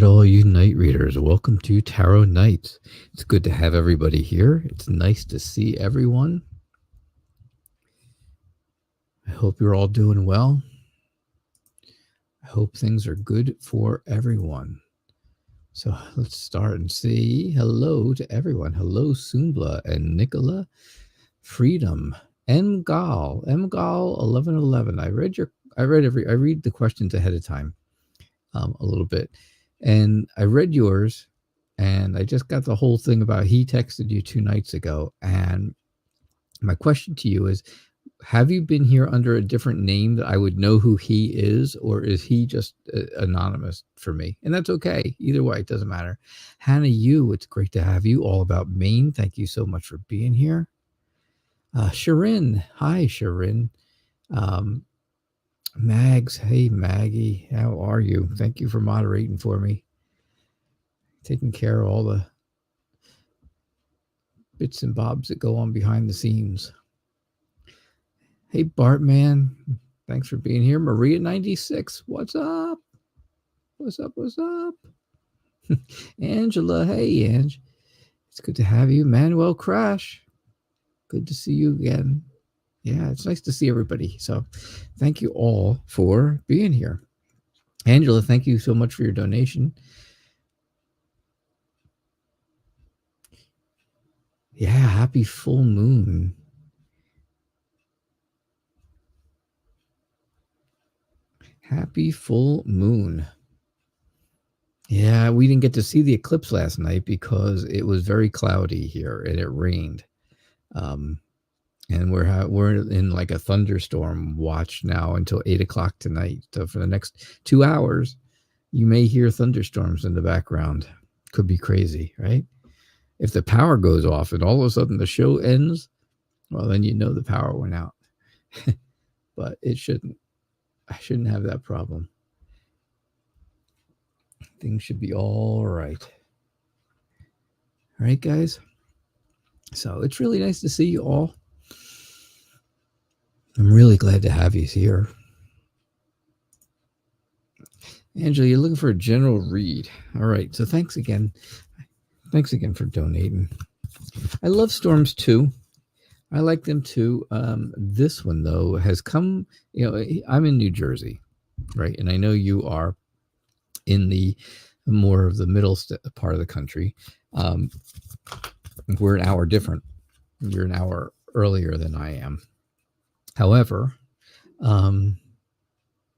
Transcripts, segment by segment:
right, all you night readers, welcome to Tarot Nights. It's good to have everybody here. It's nice to see everyone. I hope you're all doing well. I hope things are good for everyone. So let's start and say hello to everyone. Hello, Sumbla and Nicola, Freedom, Mgal 1111. I read the questions ahead of time a little bit, and I read yours, and I just got the whole thing about he texted you 2 nights ago. And my question to you is, have you been here under a different name that I would know who he is, or is he just anonymous for me? And that's okay. Either way, it doesn't matter. Hannah, it's great to have you. All About Maine, thank you so much for being here. Sharin, hi, Sharin. Mags, hey, Maggie, how are you? Thank you for moderating for me. Taking care of all the bits and bobs that go on behind the scenes. Hey, Bartman, thanks for being here. Maria96, what's up? What's up? Angela, hey, Ange. It's good to have you. Manuel Crash, good to see you again. Yeah, it's nice to see everybody. So thank you all for being here. Angela, thank you so much for your donation. Yeah, happy full moon. Happy full moon. Yeah, we didn't get to see the eclipse last night because it was very cloudy here and it rained. And we're in like a thunderstorm watch now until 8 o'clock tonight. So for the next 2 hours, you may hear thunderstorms in the background. Could be crazy, right? If the power goes off and all of a sudden the show ends, well, then you know the power went out. But it shouldn't. I shouldn't have that problem. Things should be all right. All right, guys? So it's really nice to see you all. I'm really glad to have you here. Angela, you're looking for a general read. All right, so thanks again. Thanks again for donating. I love storms too. I like them too. This one, though, has come, I'm in New Jersey, right? And I know you are in the more of the middle part of the country. We're an hour different. You're an hour earlier than I am. However,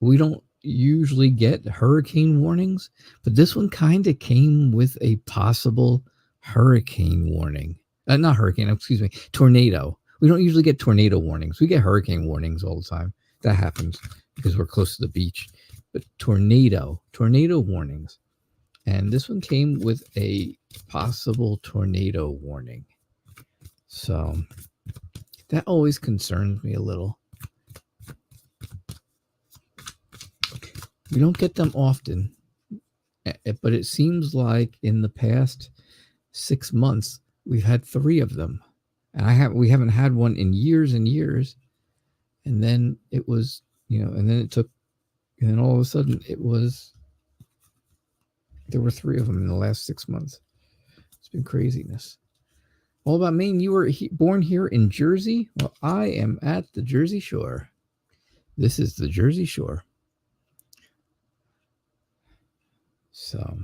we don't usually get hurricane warnings, but this one kind of came with a possible hurricane warning. Not hurricane, excuse me, tornado. We don't usually get tornado warnings. We get hurricane warnings all the time. That happens because we're close to the beach. But tornado warnings. And this one came with a possible tornado warning. So that always concerns me a little. We don't get them often, but it seems like in the past 6 months, we've had 3 of them. And we haven't had one in years and years. And then it was, and then all of a sudden there were 3 of them in the last 6 months. It's been craziness. All About Maine, you were born here in Jersey? Well, I am at the Jersey Shore. This is the Jersey Shore. So,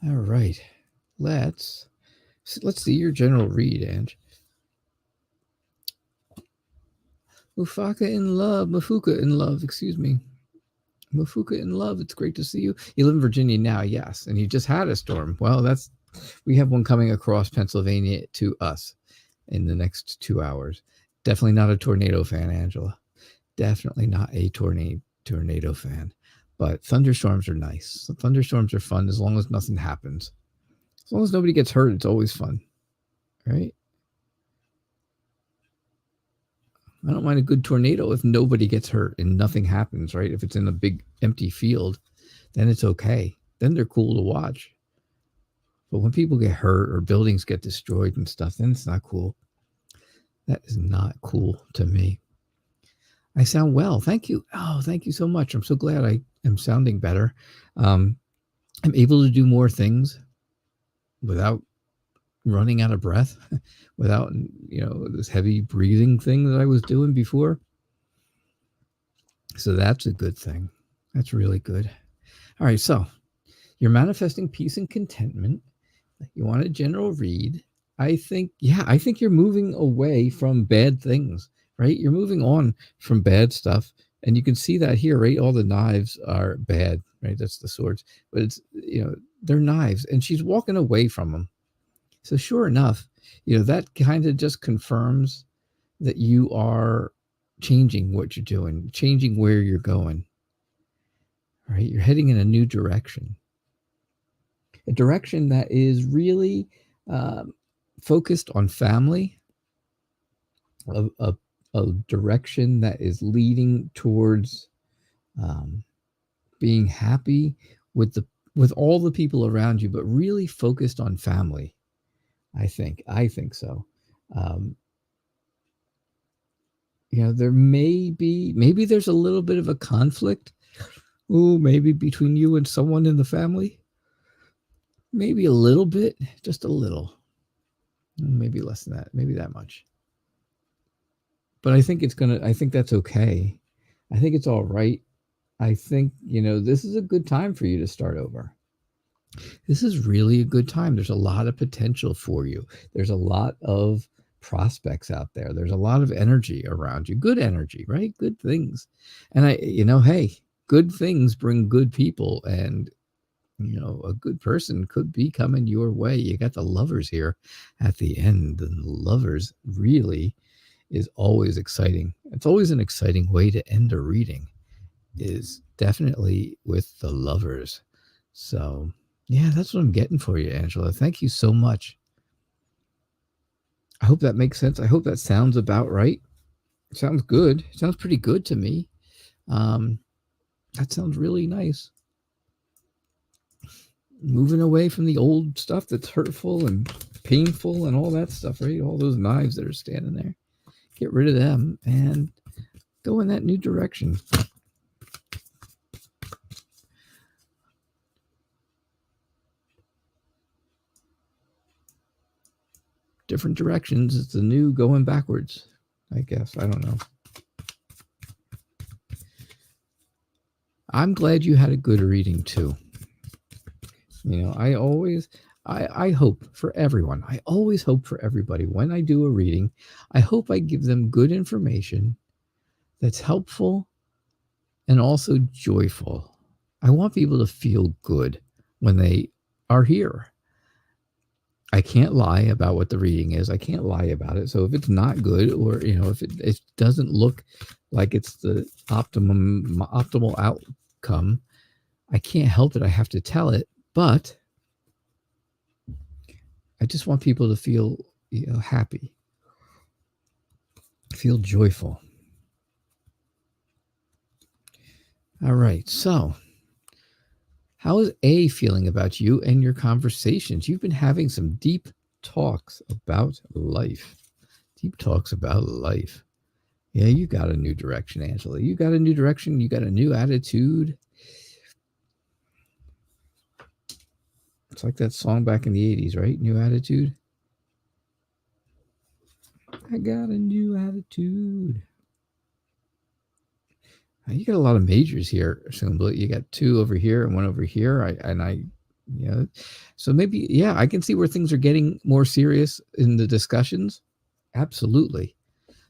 all right. Let's see your general read, Ange. Mafuka in love, excuse me. Mafuka in love, it's great to see you. You live in Virginia now, yes, and you just had a storm. Well, we have one coming across Pennsylvania to us in the next 2 hours. Definitely not a tornado fan, Angela. Definitely not a tornado fan. But thunderstorms are nice. Thunderstorms are fun as long as nothing happens. As long as nobody gets hurt, it's always fun, right? I don't mind a good tornado if nobody gets hurt and nothing happens, right? If it's in a big empty field, then it's okay. Then they're cool to watch. But when people get hurt or buildings get destroyed and stuff, then it's not cool. That is not cool to me. I sound well. Thank you. Oh, thank you so much. I'm so glad I am sounding better. I'm able to do more things without running out of breath, without, this heavy breathing thing that I was doing before. So that's a good thing. That's really good. All right. So you're manifesting peace and contentment. You want a general read. I think you're moving away from bad things, right? You're moving on from bad stuff. And you can see that here, right? All the knives are bad, right? That's the swords. But it's, they're knives. And she's walking away from them. So sure enough, that kind of just confirms that you are changing what you're doing, changing where you're going, right? You're heading in a new direction. A direction that is really focused on family, a direction that is leading towards being happy with all the people around you, but really focused on family. I think so. There maybe there's a little bit of a conflict. Ooh, maybe between you and someone in the family. Maybe a little bit, just a little. Maybe less than that, maybe that much. But I think that's okay. I think it's all right. I think, this is a good time for you to start over. This is really a good time. There's a lot of potential for you. There's a lot of prospects out there. There's a lot of energy around you. Good energy, right? Good things. And hey, good things bring good people, and a good person could be coming your way. You got the Lovers here at the end, and Lovers really is always exciting. It's always an exciting way to end a reading, is definitely with the Lovers. So yeah, that's what I'm getting for you, Angela. Thank you so much. I hope that makes sense. I hope that sounds about right. It sounds good. It sounds pretty good to me. That sounds really nice. Moving away from the old stuff that's hurtful and painful and all that stuff, right? All those knives that are standing there. Get rid of them and go in that new direction. Different directions. It's the new going backwards, I guess. I don't know. I'm glad you had a good reading too. I hope for everyone. I always hope for everybody. When I do a reading, I hope I give them good information that's helpful and also joyful. I want people to feel good when they are here. I can't lie about what the reading is. I can't lie about it. So if it's not good, or if it doesn't look like it's the optimal outcome, I can't help it. I have to tell it. But I just want people to feel happy, feel joyful. All right. So how is A feeling about you and your conversations? You've been having some deep talks about life. Deep talks about life. Yeah, you got a new direction, Angela. You got a new direction. You got a new attitude. It's like that song back in the 80s, right? New attitude. I got a new attitude. You got a lot of majors here, Sumble. You got 2 over here and 1 over here. So maybe, yeah, I can see where things are getting more serious in the discussions. Absolutely.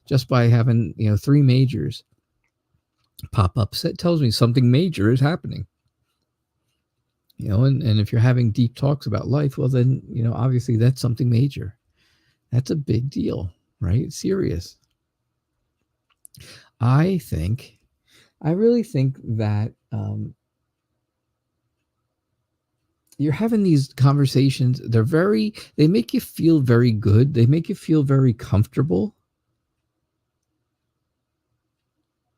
Just by having, 3 majors pop up, it tells me something major is happening. And if you're having deep talks about life, well, then, obviously that's something major. That's a big deal, right? It's serious. I really think that you're having these conversations. They make you feel very good. They make you feel very comfortable.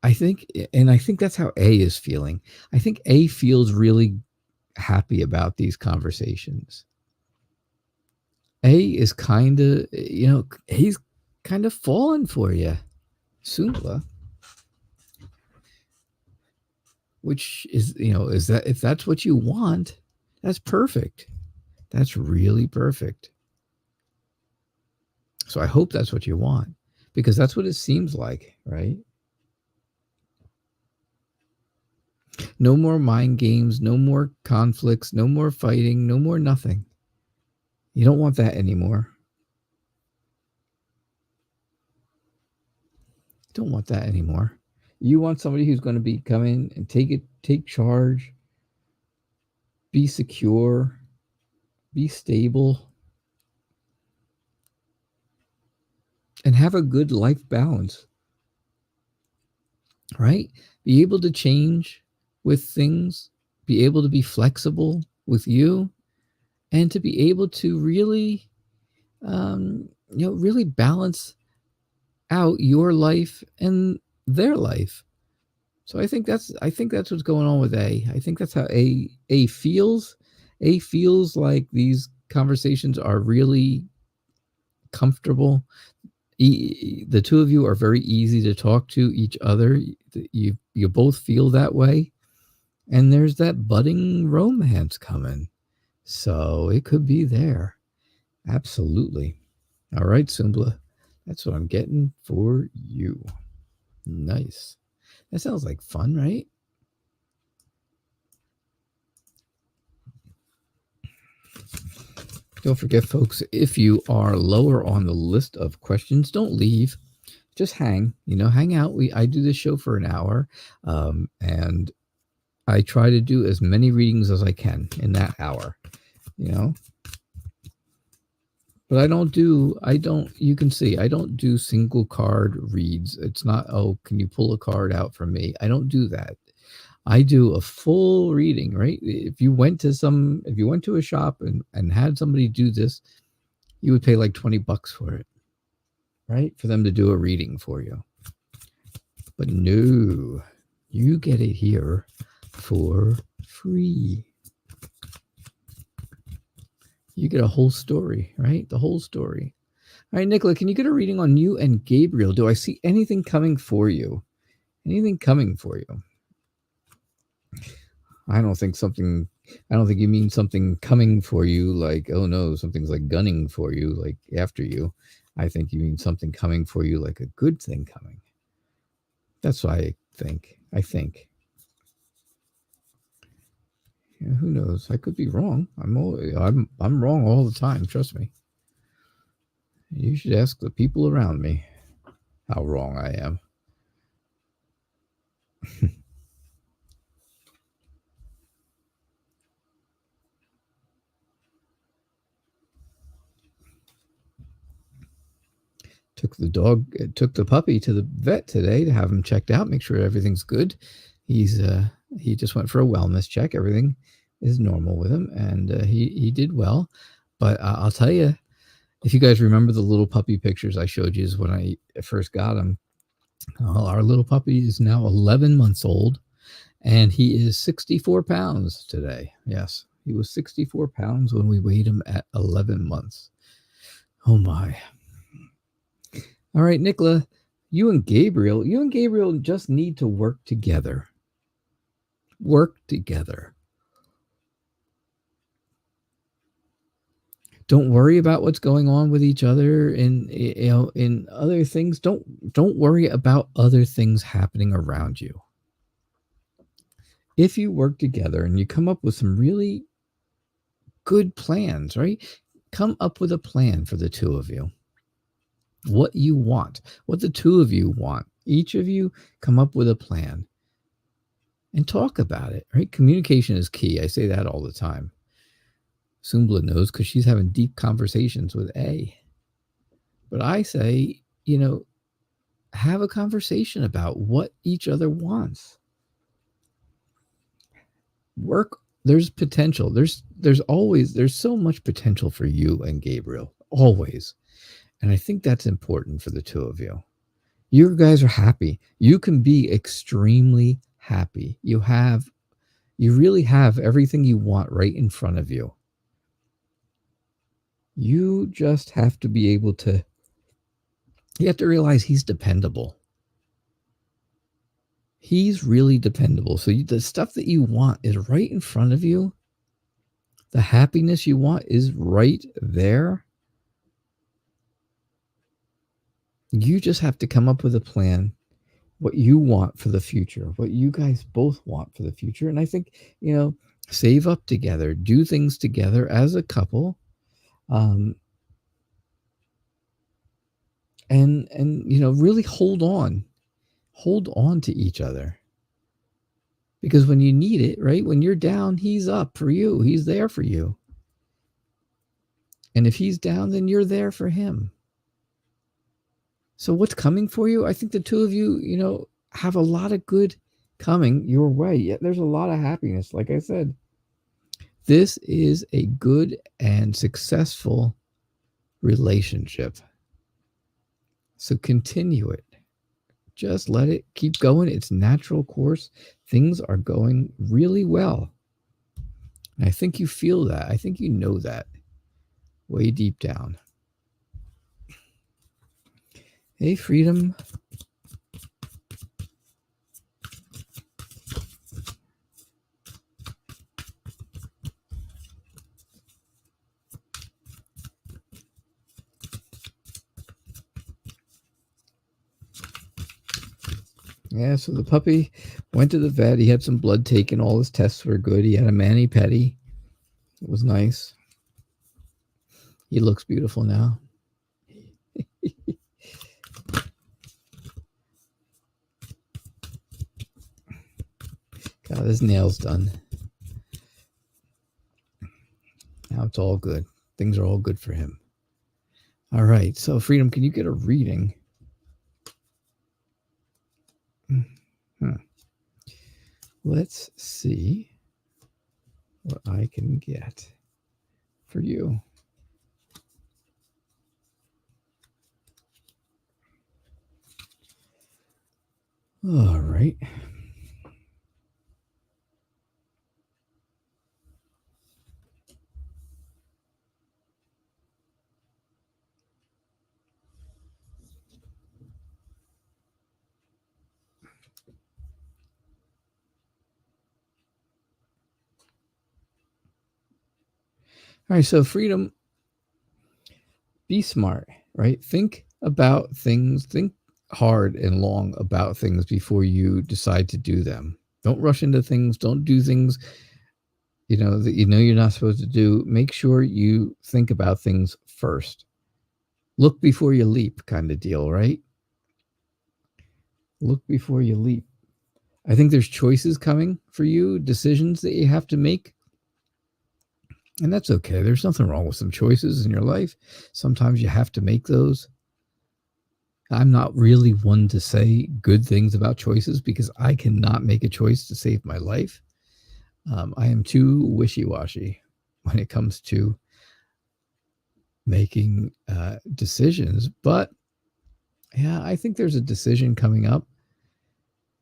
I think that's how A is feeling. I think A feels really happy about these conversations. A is kind of, A's kind of falling for you, Sumla. which is, is that, if that's what you want, that's perfect. That's really perfect. So I hope that's what you want, because that's what it seems like, right? No more mind games, no more conflicts, no more fighting, no more nothing. You don't want that anymore. Don't want that anymore. You want somebody who's going to come in and take charge, be secure, be stable, and have a good life balance, right? Be able to change with things, be able to be flexible with you, and to be able to really, really balance out your life and their life. So I think that's what's going on with A. I think that's how A feels. A feels like these conversations are really comfortable. The two of you are very easy to talk to each other. You both feel that way, and there's that budding romance coming. So it could be there. Absolutely. All right, Sumbla. That's what I'm getting for you. Nice. That sounds like fun, right? Don't forget, folks, if you are lower on the list of questions, don't leave. Just hang, hang out. I do this show for an hour, and I try to do as many readings as I can in that hour, But you can see, I don't do single card reads. It's not, oh, can you pull a card out for me? I don't do that. I do a full reading, right? If you went to a shop and had somebody do this, you would pay like $20 for it, right? For them to do a reading for you. But no, you get it here for free. You get a whole story, right? The whole story. All right, Nicola, can you get a reading on you and Gabriel? Do I see anything coming for you? Anything coming for you? I don't think you mean something coming for you like, oh no, something's like gunning for you, like after you. I think you mean something coming for you, like a good thing coming. That's what I think. Yeah, who knows? I could be wrong. I'm wrong all the time. Trust me. You should ask the people around me how wrong I am. Took the puppy to the vet today to have him checked out, make sure everything's good. He just went for a wellness check. Everything is normal with him, and he did well. But I'll tell you, if you guys remember the little puppy pictures I showed you when I first got him, our little puppy is now 11 months old, and he is 64 pounds today. Yes, he was 64 pounds when we weighed him at 11 months. Oh my. All right, Nicola, you and Gabriel just need to work together. Work together. Don't worry about what's going on with each other in other things. Don't worry about other things happening around you. If you work together and you come up with some really good plans, right? Come up with a plan for the two of you. What you want, what the two of you want. Each of you come up with a plan and talk about it, right? Communication is key. I say that all the time. Sumbla knows because she's having deep conversations with A. But I say, have a conversation about what each other wants. Work, there's potential. There's so much potential for you and Gabriel, always. And I think that's important for the two of you. You guys are happy. You can be extremely happy. You really have everything you want right in front of you. You just have to be able to, you have to realize he's dependable. He's really dependable. So the stuff that you want is right in front of you. The happiness you want is right there. You just have to come up with a plan, what you want for the future, what you guys both want for the future. And I think, save up together, do things together as a couple. And really hold on to each other, because when you need it, right, when you're down, he's up for you, he's there for you. And if he's down, then you're there for him. So what's coming for you? I think the two of you, have a lot of good coming your way. Yeah, there's a lot of happiness. Like I said, this is a good and successful relationship. So continue it. Just let it keep going. It's natural course. Things are going really well. And I think you feel that. I think you know that way deep down. Hey, Freedom. Yeah, so the puppy went to the vet. He had some blood taken. All his tests were good. He had a mani-pedi. It was nice. He looks beautiful now. Got his nails done. Now it's all good. Things are all good for him. All right. So, Freedom, can you get a reading? Let's see what I can get for you. All right. All right, so Freedom, be smart, right? Think about things, think hard and long about things before you decide to do them. Don't rush into things. Don't do things, that you're not supposed to do. Make sure you think about things first. Look before you leap kind of deal, right? Look before you leap. I think there's choices coming for you, decisions that you have to make. And that's okay. There's nothing wrong with some choices in your life. Sometimes you have to make those. I'm not really one to say good things about choices because I cannot make a choice to save my life. I am too wishy-washy when it comes to making decisions. But yeah, I think there's a decision coming up.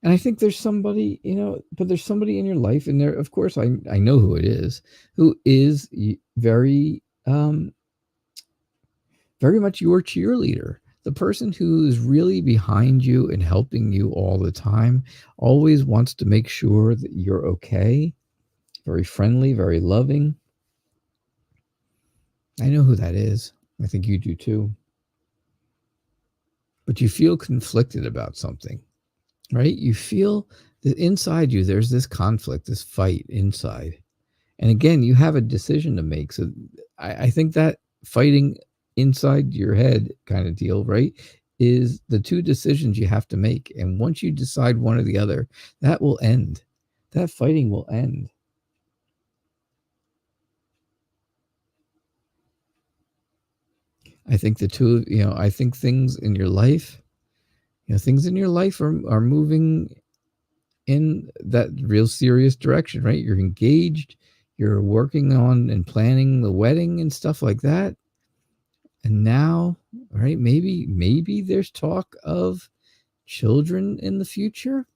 And I think there's somebody, but there's somebody in your life, and there, of course, I know who it is, who is very, very much your cheerleader. The person who is really behind you and helping you all the time, always wants to make sure that you're okay. Very friendly, very loving. I know who that is. I think you do too. But you feel conflicted about something. Right? You feel that inside you, there's this conflict, this fight inside. And again, you have a decision to make. So I think that fighting inside your head kind of deal, right, is the two decisions you have to make. And once you decide one or the other, that will end. That fighting will end. I think I think things in your life, things in your life are moving in that real serious direction, right? You're engaged, you're working on and planning the wedding and stuff like that. And now, right, maybe there's talk of children in the future.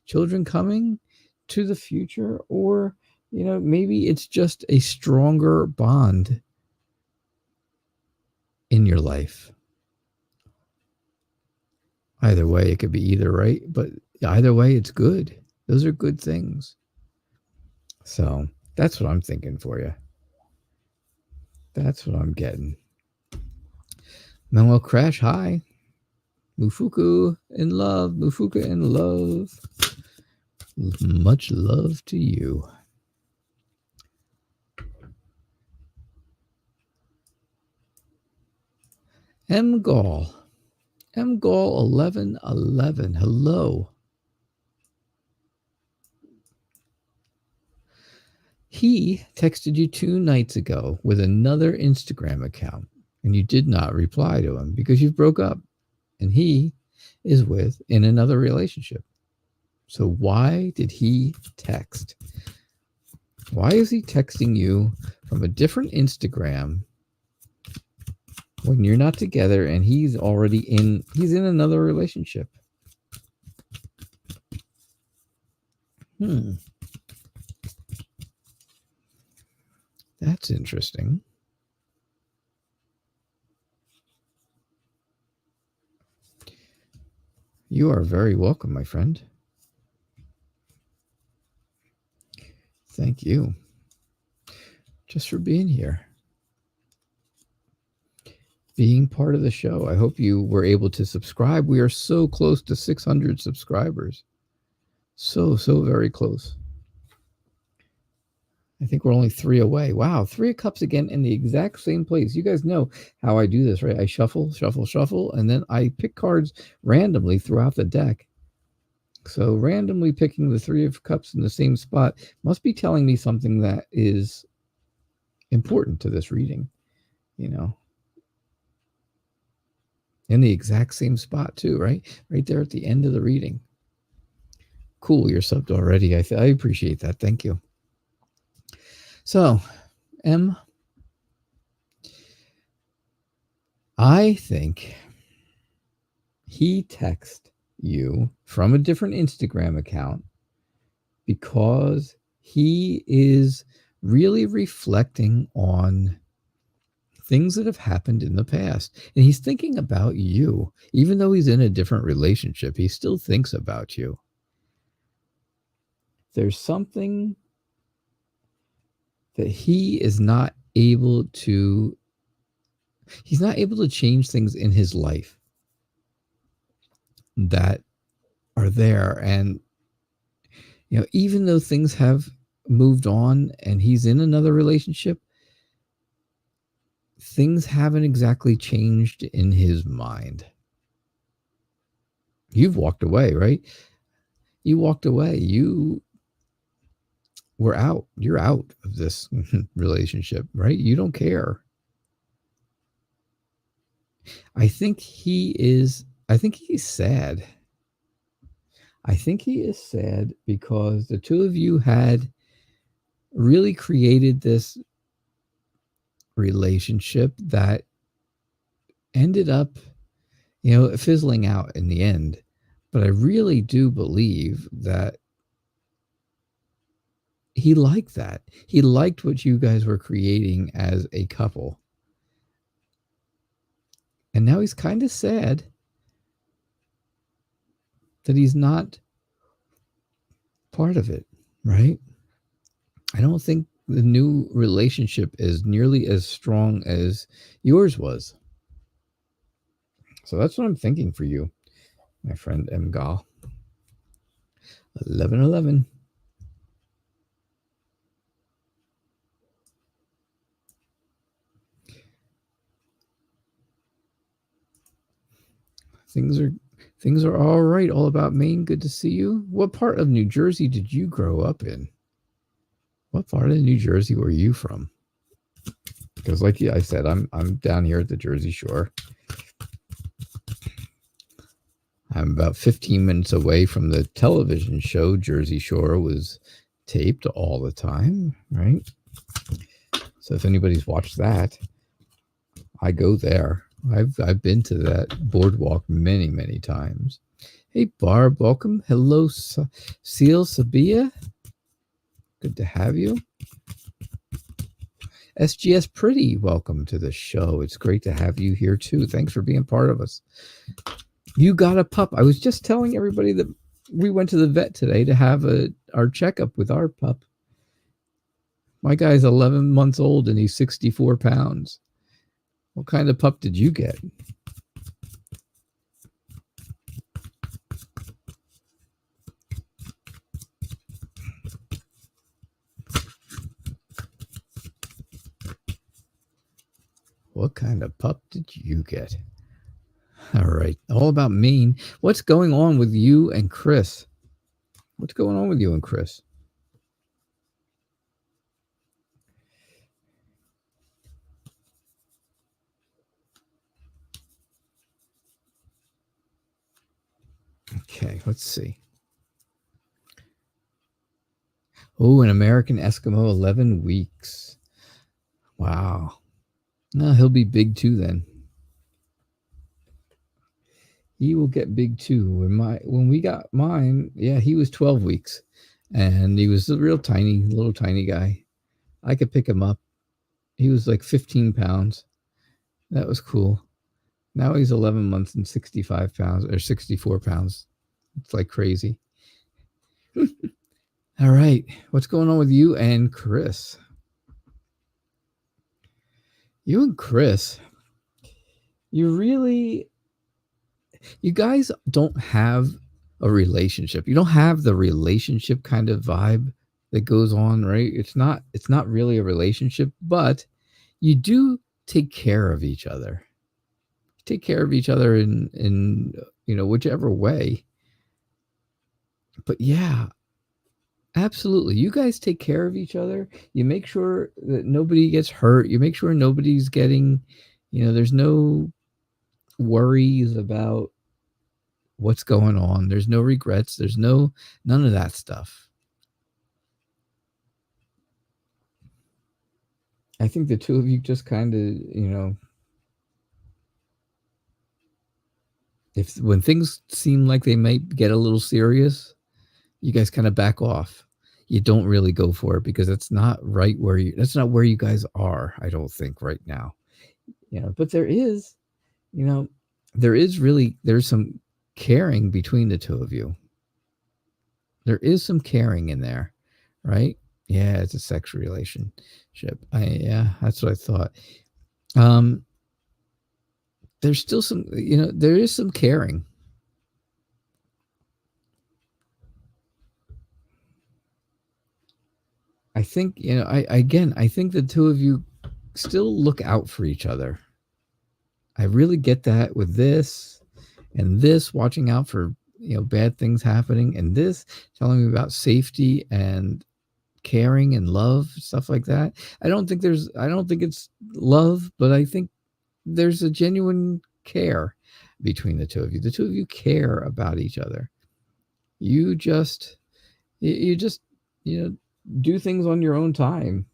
Children coming to the future, or, maybe it's just a stronger bond in your life. Either way, it could be either, right? But Either way, it's good. Those are good things. So that's what I'm thinking for you. That's what I'm getting. Manuel Crash, hi. Mufuku in love. Mufuka in love. Much love to you. M. Gall. M. Gall 1111. Hello. He texted you 2 nights ago with another Instagram account, and you did not reply to him because you broke up, and he is in another relationship. So why did he text? Why is he texting you from a different Instagram when you're not together and he's in another relationship? That's interesting. You are very welcome, my friend. Thank you. Just for being here. Being part of the show. I hope you were able to subscribe. We are so close to 600 subscribers. So very close. I think we're only 3 away. Wow, 3 of Cups again in the exact same place. You guys know how I do this, right? I shuffle, and then I pick cards randomly throughout the deck. So randomly picking the 3 of Cups in the same spot must be telling me something that is important to this reading, In the exact same spot too, right? Right there at the end of the reading. Cool, you're subbed already. I appreciate that. Thank you. So, M, I think he texted you from a different Instagram account because he is really reflecting on things that have happened in the past. And he's thinking about you. Even though he's in a different relationship, he still thinks about you. There's something that he's not able to change things in his life that are there. And, even though things have moved on and he's in another relationship, things haven't exactly changed in his mind. You've walked away, right? You walked away. You were out. You're out of this relationship, right? You don't care. I think he's sad. I think he is sad because the 2 of you had really created this relationship that ended up, fizzling out in the end. But I really do believe that he liked that. He liked what you guys were creating as a couple. And now he's kind of sad that he's not part of it, right? I don't think the new relationship is nearly as strong as yours was. So that's what I'm thinking for you, my friend M. Gall. 1111. Things are all right. All about Maine. Good to see you. What part of New Jersey did you grow up in? What part of New Jersey were you from? Because like I said, I'm down here at the Jersey Shore. I'm about 15 minutes away from the television show Jersey Shore was taped all the time, right? So if anybody's watched that, I go there. I've been to that boardwalk many, many times. Hey, Barb, welcome. Hello, Seal Sabia. Good to have you. SGS Pretty, welcome to the show. It's great to have you here too. Thanks for being part of us. You got a pup. I was just telling everybody that We went to the vet today to have our checkup with our pup. My guy's 11 months old and he's 64 pounds. What kind of pup did you get? What kind of pup did you get? All right. All about Maine. What's going on with you and Chris? What's going on with you and Chris? Okay, let's see. Oh, an American Eskimo, 11 weeks. Wow. No, he'll be big too then. He will get big too. When we got mine, yeah, he was 12 weeks. And he was a real little tiny guy. I could pick him up. He was like 15 pounds. That was cool. Now he's 11 months and 65 pounds or 64 pounds. It's like crazy. All right. What's going on with you and Chris? You and Chris, you guys don't have a relationship. You don't have the relationship kind of vibe that goes on, right? It's not really a relationship, but you do take care of each other. Take care of each other in whichever way. But yeah, absolutely. You guys take care of each other. You make sure that nobody gets hurt. You make sure nobody's getting, there's no worries about what's going on. There's no regrets. There's none of that stuff. I think the two of you just kind of, when things seem like they might get a little serious, you guys kind of back off. You don't really go for it because that's not right that's not where you guys are, I don't think, right now. But there's some caring between the two of you. There is some caring in there, right? Yeah, it's a sex relationship. That's what I thought. There's still some, there is some caring. I think, I think the two of you still look out for each other. I really get that with this and this, watching out for, bad things happening, and this telling me about safety and caring and love, stuff like that. I don't think it's love, but I think there's a genuine care between the two of you. The two of you care about each other. You just do things on your own time.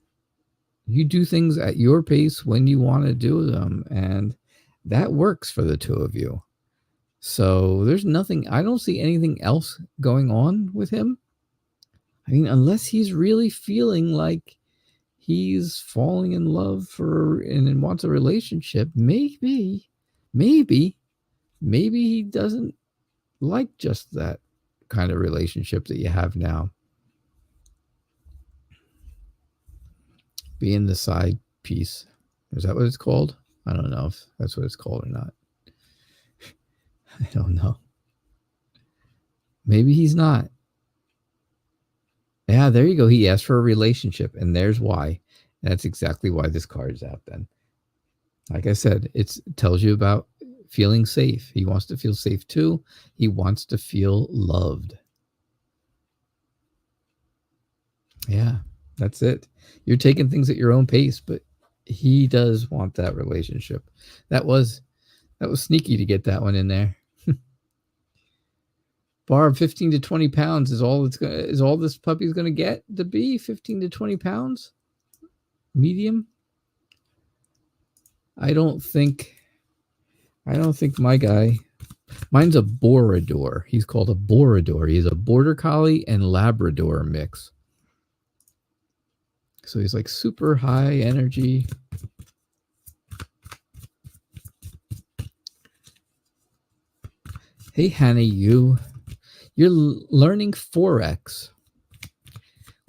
You do things at your pace when you want to do them, and that works for the two of you. So there's nothing, I don't see anything else going on with him. I mean, unless he's really feeling like he's falling in love and wants a relationship, maybe he doesn't like just that kind of relationship that you have now. Being the side piece. Is that what it's called? I don't know if that's what it's called or not. I don't know. Maybe he's not. Yeah, there you go. He asked for a relationship, and there's why. That's exactly why this card is out then. Like I said, it tells you about feeling safe. He wants to feel safe too. He wants to feel loved. Yeah, that's it. You're taking things at your own pace, but he does want that relationship. That was sneaky to get that one in there. Barb, 15 to 20 pounds is all this puppy's going to get to be 15 to 20 pounds? Medium? I don't think my guy, mine's a Borador. He's called a Borador. He's a Border Collie and Labrador mix. So he's like super high energy. Hey, Hannah, you You're learning Forex.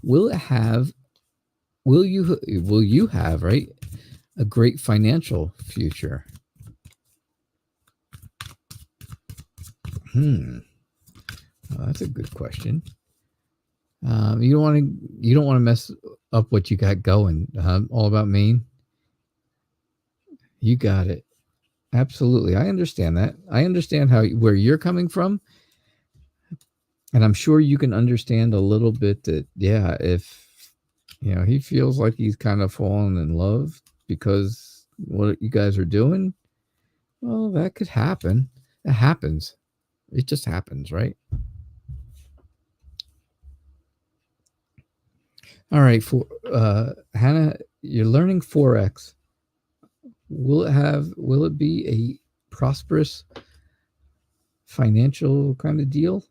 Will you have, right, a great financial future? Well, that's a good question. You don't want to mess up what you got going. All about Maine. You got it. Absolutely. I understand that. I understand where you're coming from. And I'm sure you can understand a little bit that, yeah, if, he feels like he's kind of fallen in love because what you guys are doing, well, that could happen. It happens. It just happens, right? All right. For Hannah, you're learning Forex. Will it be a prosperous financial kind of deal?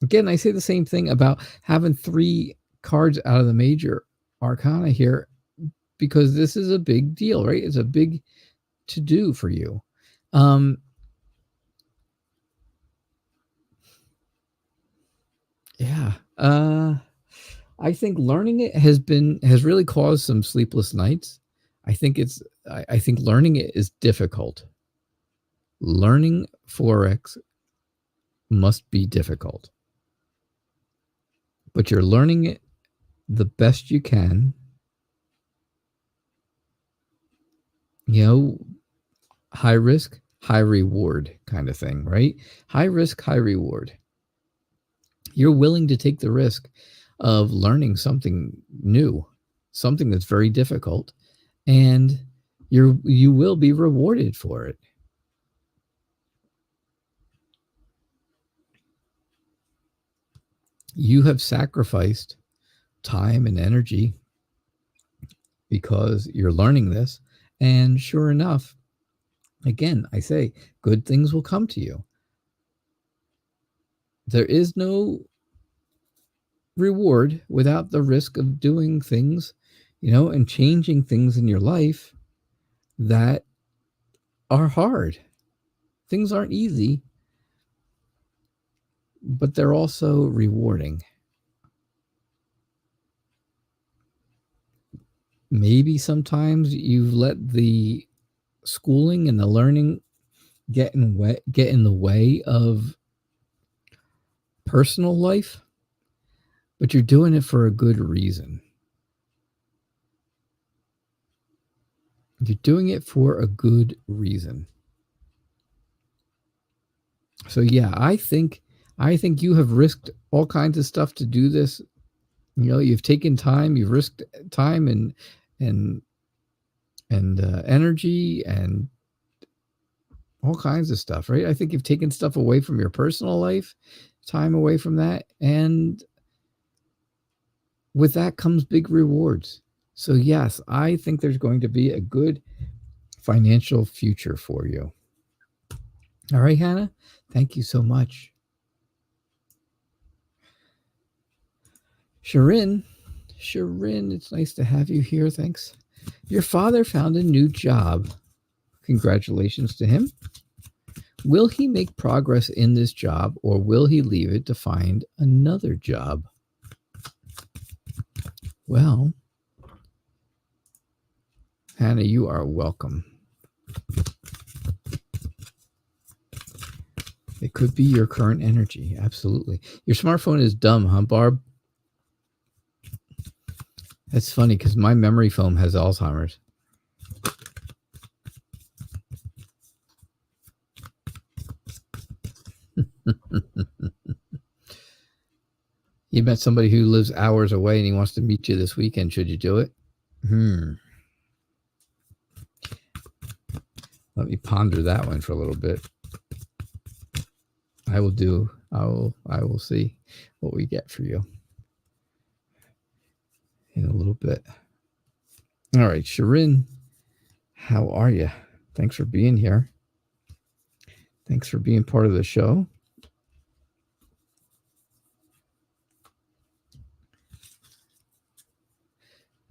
Again, I say the same thing about having 3 cards out of the major arcana here, because this is a big deal, right? It's a big to do for you. Yeah. I think learning it has really caused some sleepless nights. I think learning it is difficult. Learning Forex must be difficult. But you're learning it the best you can. High risk, high reward kind of thing, right? High risk, high reward. You're willing to take the risk of learning something new, something that's very difficult, and you will be rewarded for it. You have sacrificed time and energy because you're learning this, and sure enough, again, I say, good things will come to you. There is no reward without the risk of doing things, and changing things in your life that are hard. Things aren't easy, but they're also rewarding. Maybe sometimes you've let the schooling and the learning get in the way of personal life, but you're doing it for a good reason. You're doing it for a good reason. So yeah, I think you have risked all kinds of stuff to do this. You've taken time, you've risked time and energy and all kinds of stuff, right? I think you've taken stuff away from your personal life, time away from that, and with that comes big rewards. So yes, I think there's going to be a good financial future for you. All right, Hannah, thank you so much. Sharin, it's nice to have you here. Thanks. Your father found a new job. Congratulations to him. Will he make progress in this job, or will he leave it to find another job? Well, Hannah, you are welcome. It could be your current energy. Absolutely. Your smartphone is dumb, huh, Barb? That's funny because my memory foam has Alzheimer's. You met somebody who lives hours away and he wants to meet you this weekend. Should you do it? Let me ponder that one for a little bit. I will see what we get for you in a little bit. All right, Sharin, how are you? Thanks for being here. Thanks for being part of the show.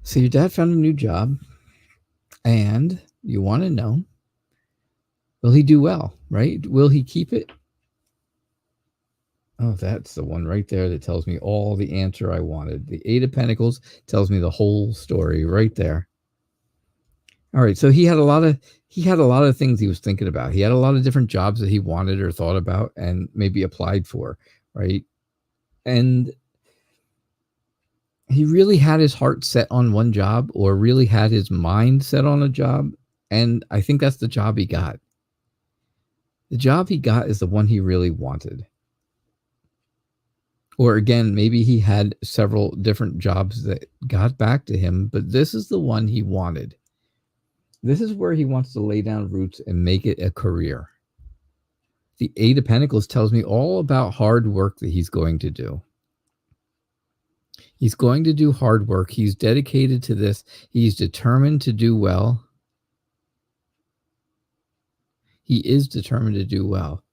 So your dad found a new job, and you want to know, will he do well, right? Will he keep it? Oh, that's the one right there that tells me all the answer I wanted. The Eight of Pentacles tells me the whole story right there. All right, so he had a lot of things he was thinking about. He had a lot of different jobs that he wanted or thought about and maybe applied for, right? And he really had his heart set on one job, or really had his mind set on a job, and I think that's the job he got. The job he got is the one he really wanted. Or again, maybe he had several different jobs that got back to him, but this is the one he wanted. This is where he wants to lay down roots and make it a career. The Eight of Pentacles tells me all about hard work that he's going to do. He's going to do hard work. He's dedicated to this. He's determined to do well. He is determined to do well.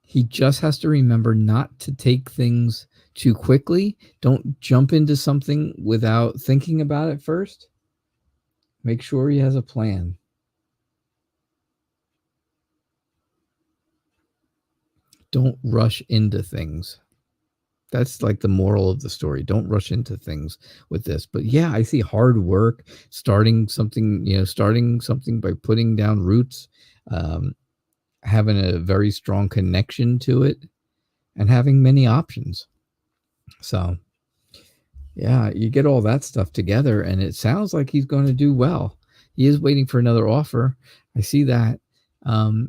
He just has to remember not to take things too quickly. Don't jump into something without thinking about it first. Make sure he has a plan. Don't rush into things. That's like the moral of the story. Don't rush into things with this. But yeah, I see hard work, starting something by putting down roots, having a very strong connection to it, and having many options. So yeah, you get all that stuff together and it sounds like he's going to do well. He is waiting for another offer. I see that. I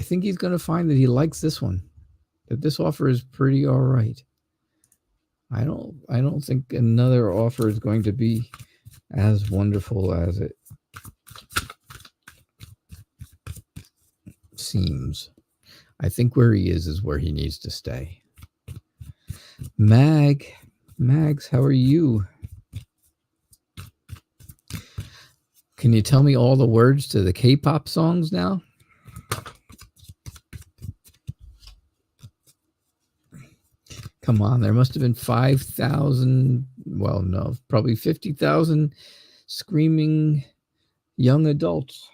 think he's going to find that he likes this one, that this offer is pretty all right. I don't think another offer is going to be as wonderful as it seems. I think where he is where he needs to stay. Mags, how are you? Can you tell me all the words to the K-pop songs now? Come on, there must have been 5,000, well, no, probably 50,000 screaming young adults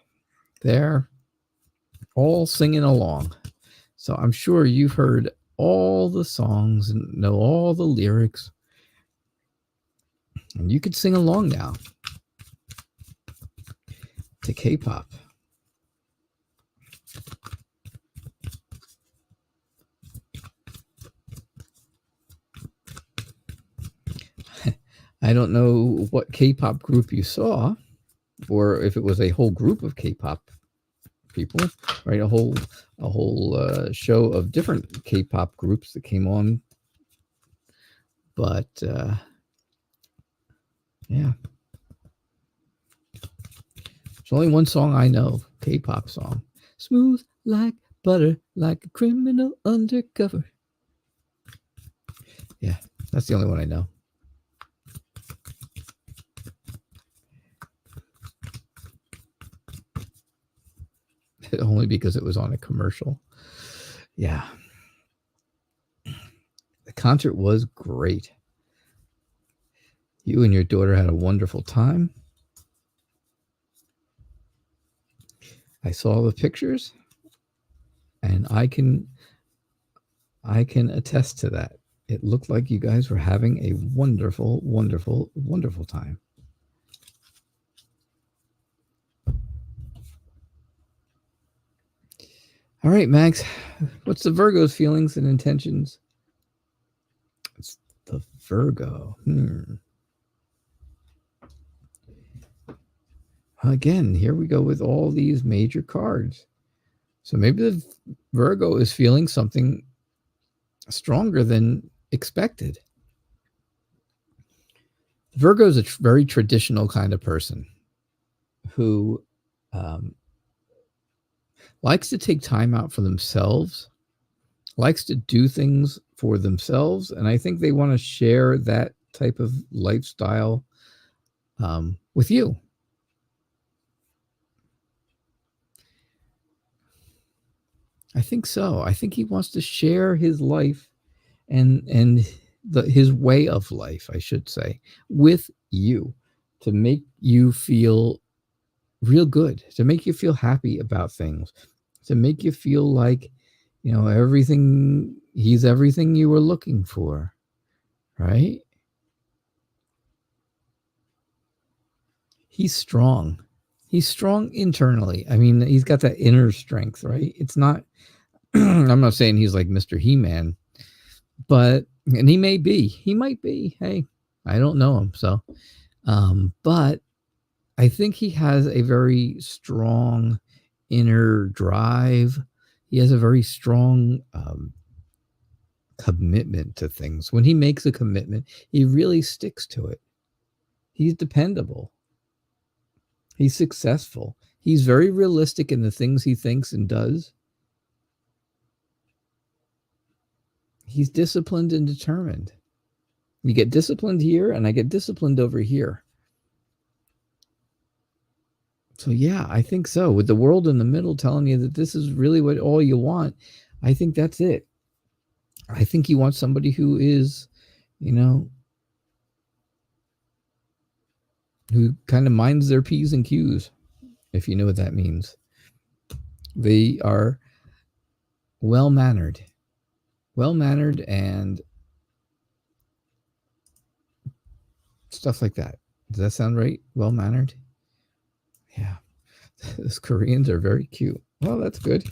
there, all singing along. So I'm sure you've heard all the songs and know all the lyrics. And you could sing along now to K-pop. I don't know what K-pop group you saw, or if it was a whole group of K-pop people, right? A whole show of different K-pop groups that came on. But yeah, there's only one song I know, K-pop song. Smooth like butter, like a criminal undercover. Yeah, that's the only one I know. Only because it was on a commercial. Yeah. The concert was great. You and your daughter had a wonderful time. I saw the pictures, and I can attest to that. It looked like you guys were having a wonderful, wonderful, wonderful time. All right, Max, what's the Virgo's feelings and intentions? It's the Virgo. Again, here we go with all these major cards. So maybe the Virgo is feeling something stronger than expected. Virgo is a very traditional kind of person who likes to take time out for themselves, likes to do things for themselves, and I think they want to share that type of lifestyle with you. I think so. I think he wants to share his life and his way of life, I should say, with you, to make you feel real good, to make you feel happy about things, to make you feel like, everything, he's everything you were looking for, right? He's strong. He's strong internally. I mean, he's got that inner strength, right? It's not, I'm not saying he's like Mr. He-Man, but, and he might be, hey, I don't know him. So, but I think he has a very strong inner drive. He has a very strong commitment to things. When he makes a commitment, he really sticks to it. He's dependable. He's successful. He's very realistic in the things he thinks and does. He's disciplined and determined. You get disciplined here, and I get disciplined over here. So yeah, I think so. With the world in the middle telling you that this is really what all you want, I think that's it. I think you want somebody who is, who kind of minds their P's and Q's, if you know what that means. They are well-mannered and stuff like that. Does that sound right? Well-mannered? Yeah. Those Koreans are very cute. Well, that's good.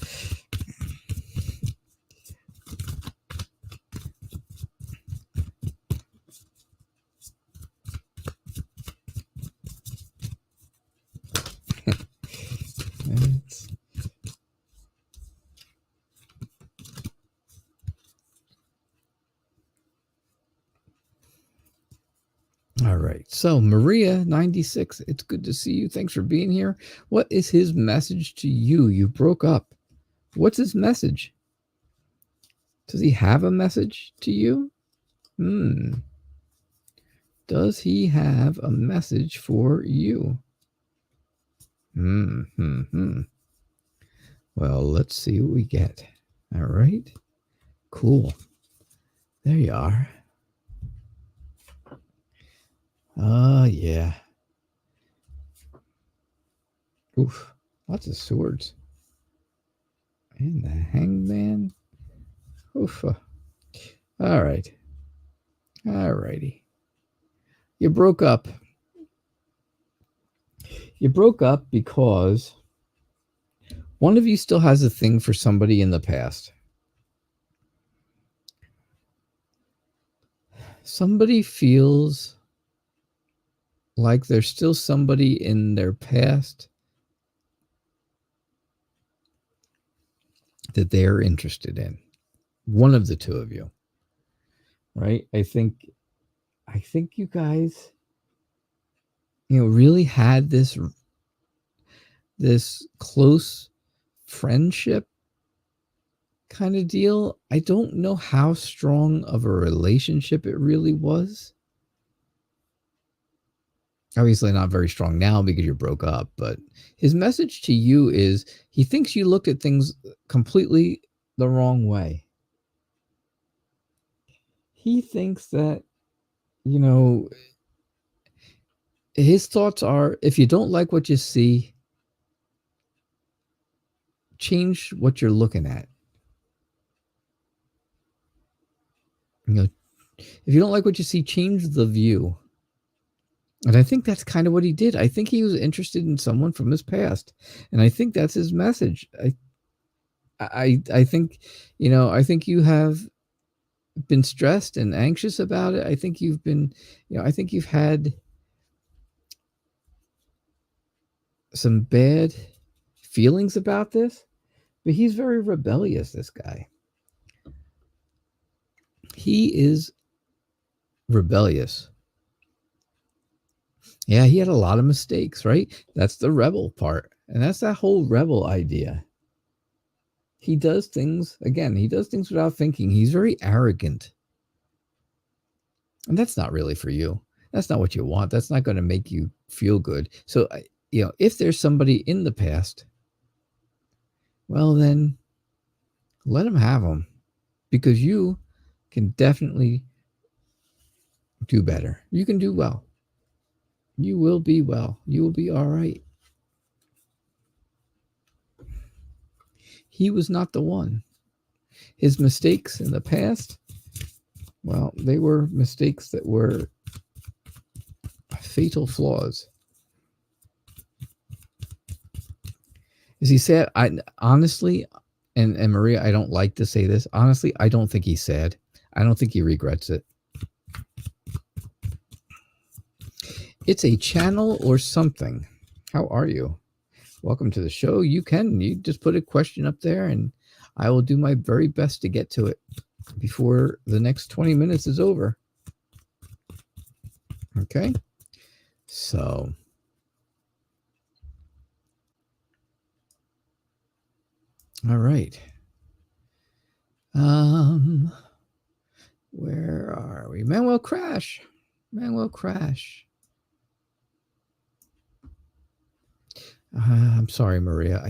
All right. So Maria 96, it's good to see you. Thanks for being here. What is his message to you? You broke up. What's his message? Does he have a message to you? Does he have a message for you? Well, let's see what we get. All right. Cool. There you are. Yeah. Oof. Lots of swords. And the hangman. Oof. All right. All righty. You broke up. You broke up because one of you still has a thing for somebody in the past. Somebody feels like there's still somebody in their past that they're interested in. One of the two of you. Right? I think you guys, really had this close friendship kind of deal. I don't know how strong of a relationship it really was. Obviously not very strong now because you broke up, but his message to you is he thinks you looked at things completely the wrong way. He thinks that, his thoughts are, if you don't like what you see, change what you're looking at. If you don't like what you see, change the view. And I think that's kind of what he did. I think he was interested in someone from his past. And I think that's his message. I think, I think you have been stressed and anxious about it. I think you've been, I think you've had some bad feelings about this, but he's very rebellious, this guy. He is rebellious. Yeah, he had a lot of mistakes, right? That's the rebel part. And that's that whole rebel idea. He does things, he does things without thinking. He's very arrogant. And that's not really for you. That's not what you want. That's not going to make you feel good. So, if there's somebody in the past, well, then let him have them, because you can definitely do better. You can do well. You will be well. You will be all right. he was not the one. His mistakes in the past, well, they were mistakes that were fatal flaws. Is he sad? I honestly, and Maria, I don't like to say this. Honestly, I don't think he's sad. I don't think he regrets it. It's a channel or something. How are you? Welcome to the show. You just put a question up there and I will do my very best to get to it before the next 20 minutes is over. Okay. So all right. Where are we? Manuel Crash. I'm sorry, Maria.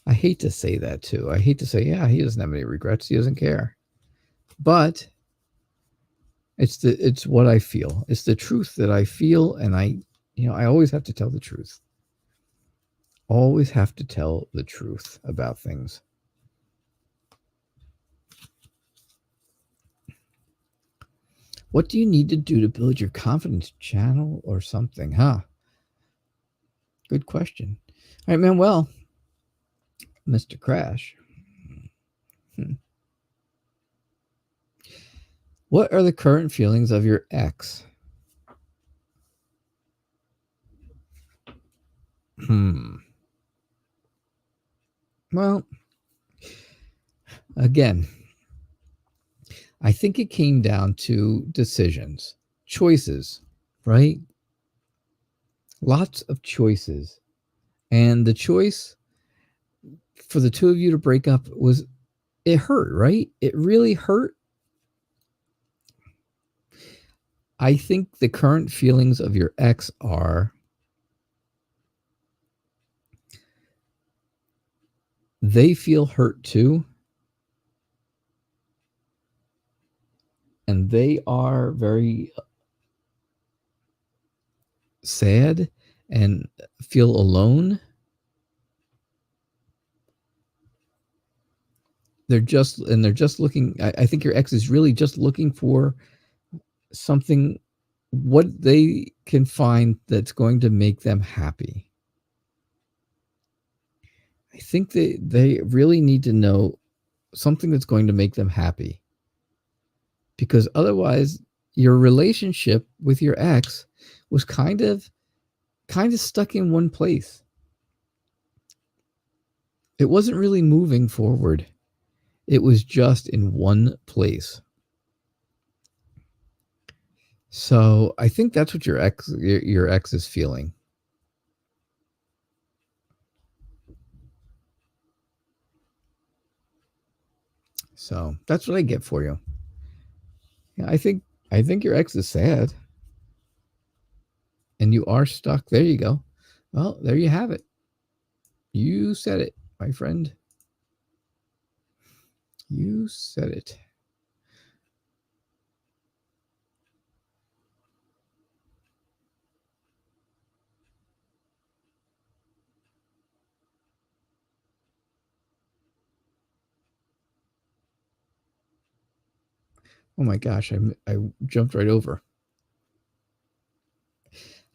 I hate to say that too. I hate to say, yeah, he doesn't have any regrets. He doesn't care. But it's what I feel. It's the truth that I feel. And I always have to tell the truth. Always have to tell the truth about things. What do you need to do to build your confidence, channel or something? Good question. All right, man. Well, Mr. Crash. What are the current feelings of your ex? Well, again, I think it came down to decisions, choices, right? Lots of choices. And the choice for the two of you to break up it hurt, right? It really hurt. I think the current feelings of your ex are they feel hurt too. And they are very sad and feel alone. They're just looking, I think your ex is really just looking for something, what they can find that's going to make them happy. I think they really need to know something that's going to make them happy. Because otherwise, your relationship with your ex was kind of stuck in one place. It wasn't really moving forward. It was just in one place. So I think that's what your ex is feeling. So that's what I get for you. Yeah, I think your ex is sad. And you are stuck. There you go. Well, there you have it. You said it, my friend. You said it. Oh my gosh, I jumped right over.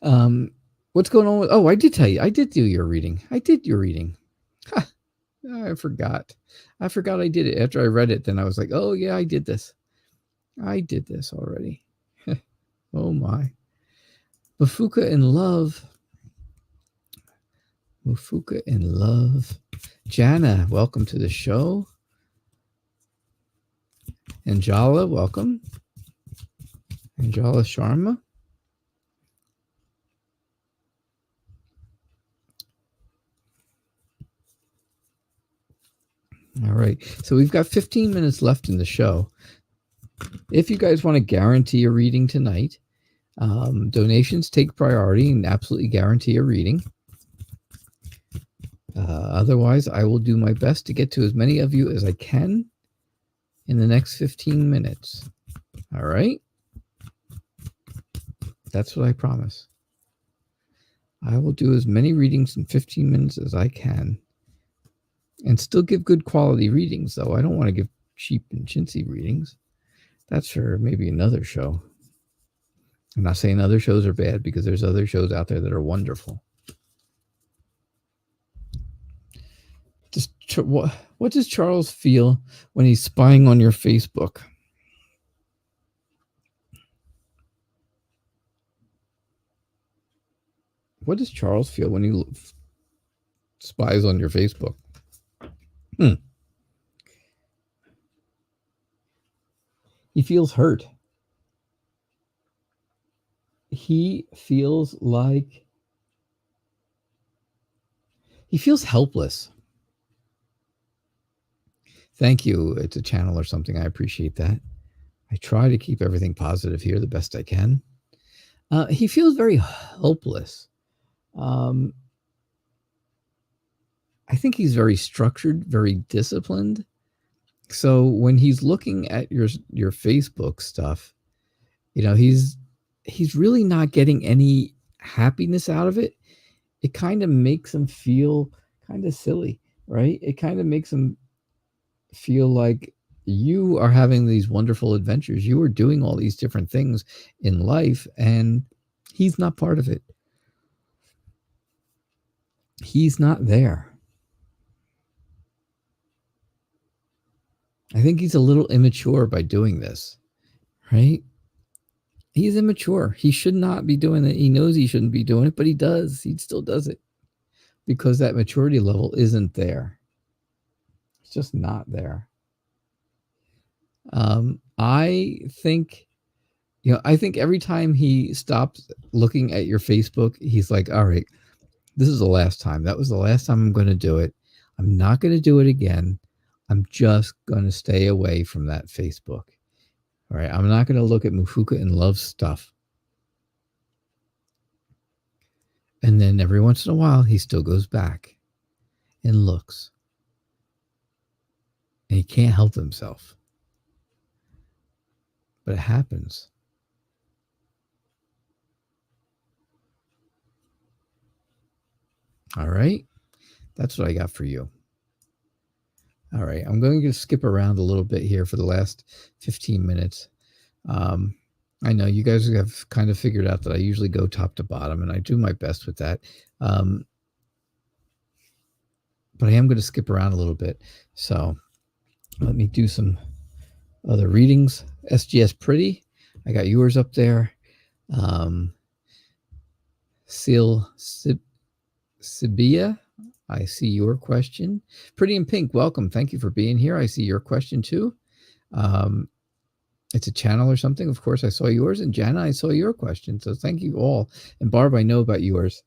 What's going on with? Oh, I did tell you. I did do your reading. I did your reading. Ha, I forgot. I did it after I read it. Then I was like, oh yeah, I did this. I did this already. Oh my. Mufuka in love. Mufuka in love. Jana, welcome to the show. Anjala, welcome. Anjala Sharma. All right. So we've got 15 minutes left in the show. If you guys want to guarantee a reading tonight, donations take priority and absolutely guarantee a reading. Otherwise, I will do my best to get to as many of you as I can in the next 15 minutes. All right? That's what I promise. I will do as many readings in 15 minutes as I can. And still give good quality readings, though. I don't want to give cheap and chintzy readings. That's for maybe another show. I'm not saying other shows are bad, because there's other shows out there that are wonderful. What does Charles feel when he's spying on your Facebook? What does Charles feel when he spies on your Facebook? He feels hurt. He feels helpless. Thank you. It's a channel or something. I appreciate that. I try to keep everything positive here the best I can. He feels very helpless. I think he's very structured, very disciplined. So when he's looking at your Facebook stuff, he's really not getting any happiness out of it. It kind of makes him feel kind of silly, right? It kind of makes him feel like you are having these wonderful adventures. You are doing all these different things in life, and he's not part of it. He's not there. I think he's a little immature by doing this, right? He's immature. He should not be doing it. He knows he shouldn't be doing it, but he does. He still does it because that maturity level isn't there. It's just not there. I think every time he stops looking at your Facebook, he's like, all right, this is the last time. That was the last time I'm going to do it. I'm not going to do it again. I'm just going to stay away from that Facebook. All right. I'm not going to look at Mufuka and Love stuff. And then every once in a while, he still goes back and looks. And he can't help himself. But it happens. All right. That's what I got for you. All right. I'm going to skip around a little bit here for the last 15 minutes. I know you guys have kind of figured out that I usually go top to bottom, and I do my best with that. But I am going to skip around a little bit. So let me do some other readings. SGS Pretty, I got yours up there. Sibia, I see your question. Pretty in Pink, welcome. Thank you for being here. I see your question too. It's a channel or something. Of course, I saw yours. And Jana, I saw your question. So thank you all. And Barb, I know about yours.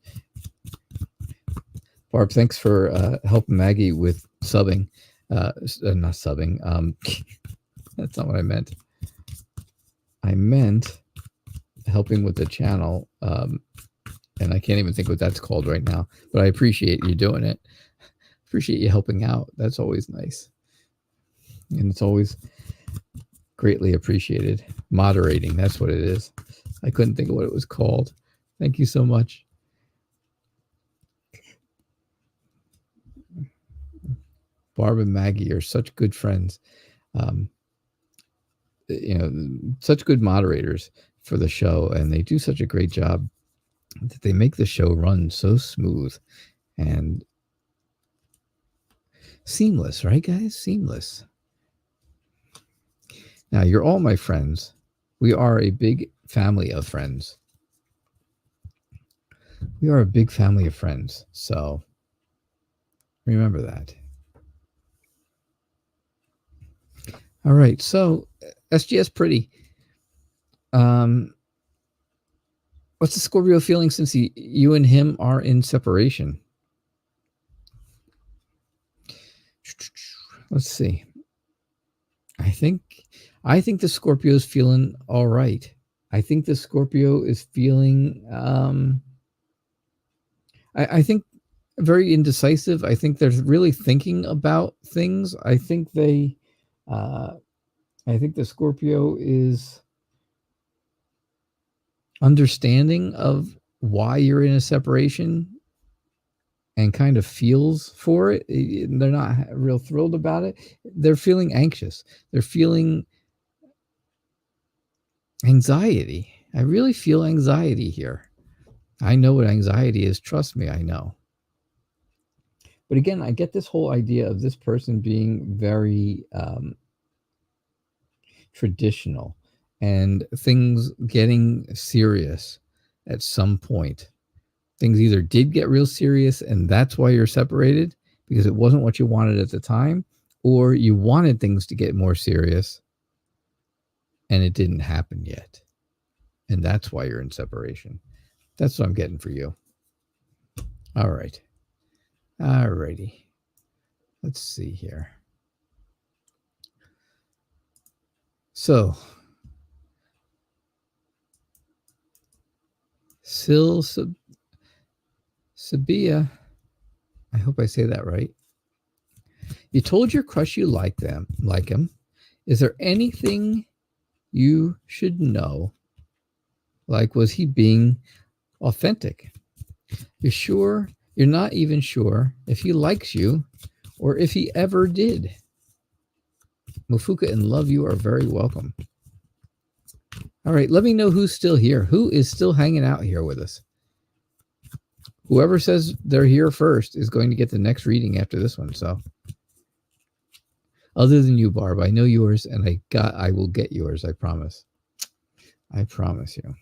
Barb, thanks for helping Maggie with subbing. Not subbing. That's not what I meant. I meant helping with the channel. And I can't even think what that's called right now. But I appreciate you doing it. Appreciate you helping out. That's always nice. And it's always greatly appreciated. Moderating, that's what it is. I couldn't think of what it was called. Thank you so much. Barb and Maggie are such good friends. Such good moderators for the show, and they do such a great job that they make the show run so smooth and seamless, right, guys? Seamless. Now, you're all my friends. We are a big family of friends. We are a big family of friends. So remember that. All right. So SGS Pretty. What's the Scorpio feeling since you and him are in separation? Let's see. I think the Scorpio is feeling all right. I think the Scorpio is feeling, I think very indecisive. I think they're really thinking about things. I think the Scorpio is understanding of why you're in a separation and kind of feels for it. They're not real thrilled about it. They're feeling anxious. They're feeling anxiety. I really feel anxiety here. I know what anxiety is. Trust me, I know. But again, I get this whole idea of this person being very traditional and things getting serious at some point. Things either did get real serious and that's why you're separated because it wasn't what you wanted at the time, or you wanted things to get more serious and it didn't happen yet. And that's why you're in separation. That's what I'm getting for you. All right. All righty. Let's see here. So, Sabia, I hope I say that right. You told your crush you like him. Is there anything you should know? Like, was he being authentic? You're not even sure if he likes you or if he ever did. Mufuka and Love, you are very welcome. All right, let me know who's still here. Who is still hanging out here with us? Whoever says they're here first is going to get the next reading after this one. So, other than you, Barb, I know yours, and I will get yours. I promise. I promise you.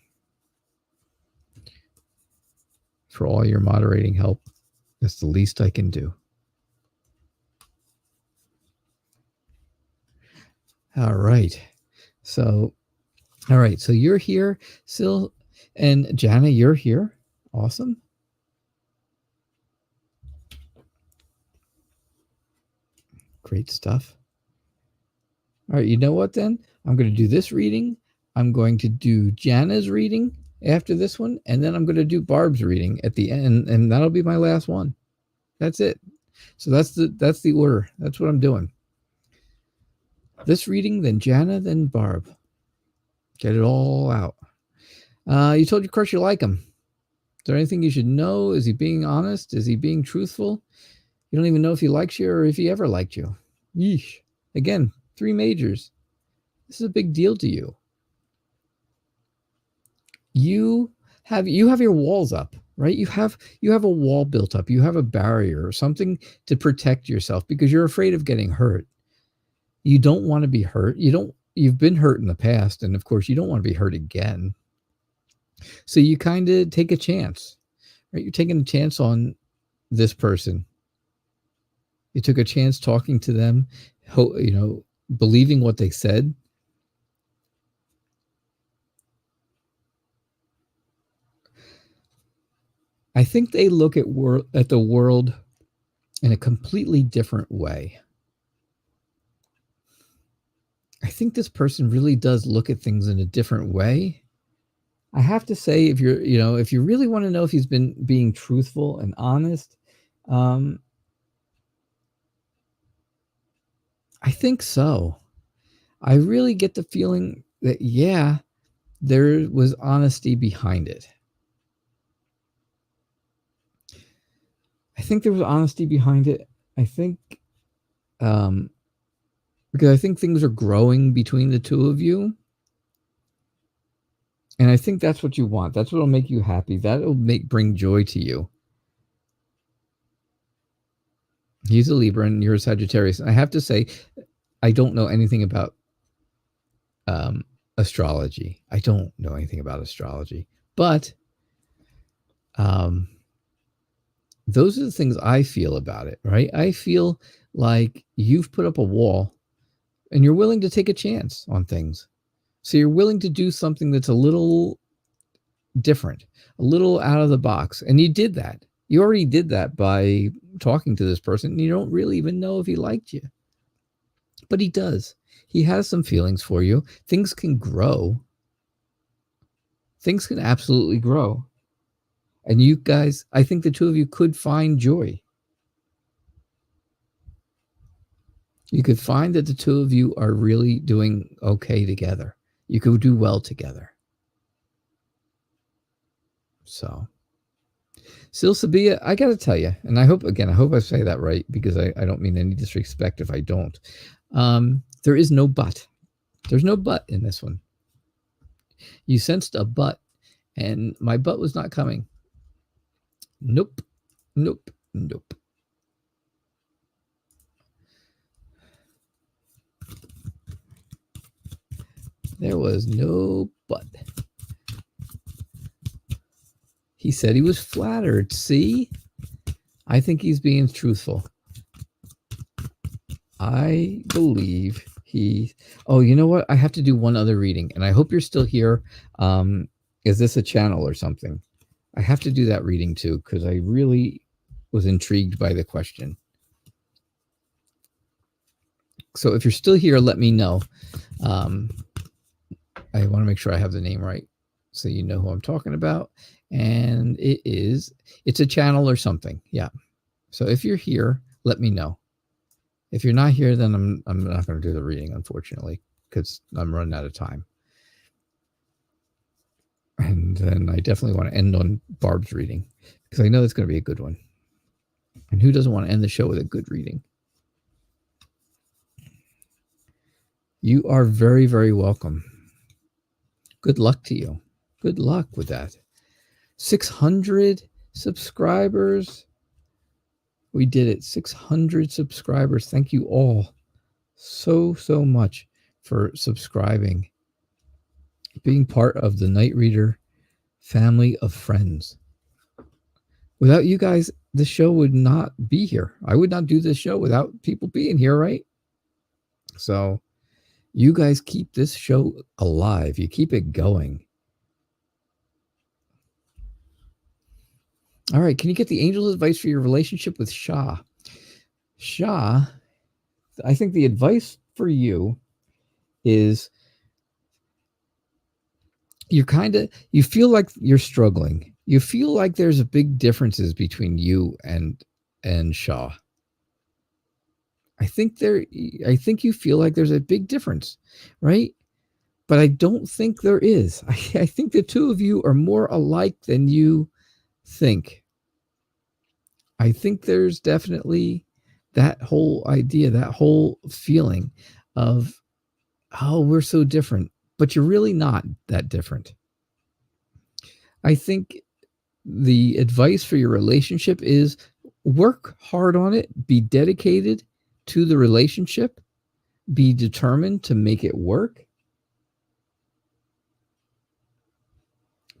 For all your moderating help, that's the least I can do. All right. So you're here, Sil, and Jana, you're here. Awesome. Great stuff. All right, you know what then? I'm going to do this reading. I'm going to do Jana's reading after this one, and then I'm going to do Barb's reading at the end, and that'll be my last one. That's it. So that's the order. That's what I'm doing. This reading, then Jana, then Barb. Get it all out. You told your crush you like him. Is there anything you should know? Is he being honest? Is he being truthful? You don't even know if he likes you or if he ever liked you. Yeesh. Again, 3 majors. This is a big deal to you. You have your walls up, right? You have a wall built up. You have a barrier or something to protect yourself because you're afraid of getting hurt. You don't want to be hurt. You've been hurt in the past, and of course you don't want to be hurt again. So you kind of take a chance, right? You're taking a chance on this person. You took a chance talking to them, believing what they said. I think they look at the world in a completely different way. I think this person really does look at things in a different way. I have to say, if you really want to know if he's been being truthful and honest, I think so. I really get the feeling that, yeah, there was honesty behind it. I think there was honesty behind it. I think, because I think things are growing between the two of you. And I think that's what you want. That's what will make you happy. That'll bring joy to you. He's a Libra and you're a Sagittarius. And I have to say, I don't know anything about astrology. I don't know anything about astrology. But those are the things I feel about it, right? I feel like you've put up a wall and you're willing to take a chance on things. So you're willing to do something that's a little different, a little out of the box. And you did that. You already did that by talking to this person. You don't really even know if he liked you. But he does. He has some feelings for you. Things can grow. Things can absolutely grow. And you guys, I think the two of you could find joy. You could find that the two of you are really doing okay together. You could do well together. So, Silsabia, I got to tell you, and I hope I say that right, because I don't mean any disrespect if I don't. There is no but. There's no but in this one. You sensed a but, and my but was not coming. Nope. Nope. Nope. There was no but. He said he was flattered. See? I think he's being truthful. I believe he... Oh, you know what? I have to do one other reading, and I hope you're still here. Is this a channel or something? I have to do that reading too, because I really was intrigued by the question. So if you're still here, let me know. I want to make sure I have the name right, so you know who I'm talking about. And it's a channel or something. Yeah. So if you're here, let me know. If you're not here, then I'm not going to do the reading, unfortunately, because I'm running out of time. And then I definitely want to end on Barb's reading, because I know it's going to be a good one. And who doesn't want to end the show with a good reading? You are very, very welcome. Good luck to you. Good luck with that. 600 subscribers. We did it. 600 subscribers. Thank you all so much for subscribing, being part of the Night Reader family of friends. Without you guys, the show would not be here. I would not do this show without people being here, right? So you guys keep this show alive. You keep it going. All right. Can you get the angel's advice for your relationship with Shah? Shah, I think the advice for you is you feel like you're struggling. You feel like there's a big differences between you and Shah. I think you feel like there's a big difference, right? But I don't think there is. I think the two of you are more alike than you think. I think there's definitely that whole idea, that whole feeling of, oh, we're so different, but you're really not that different. I think the advice for your relationship is work hard on it, be dedicated to the relationship, be determined to make it work,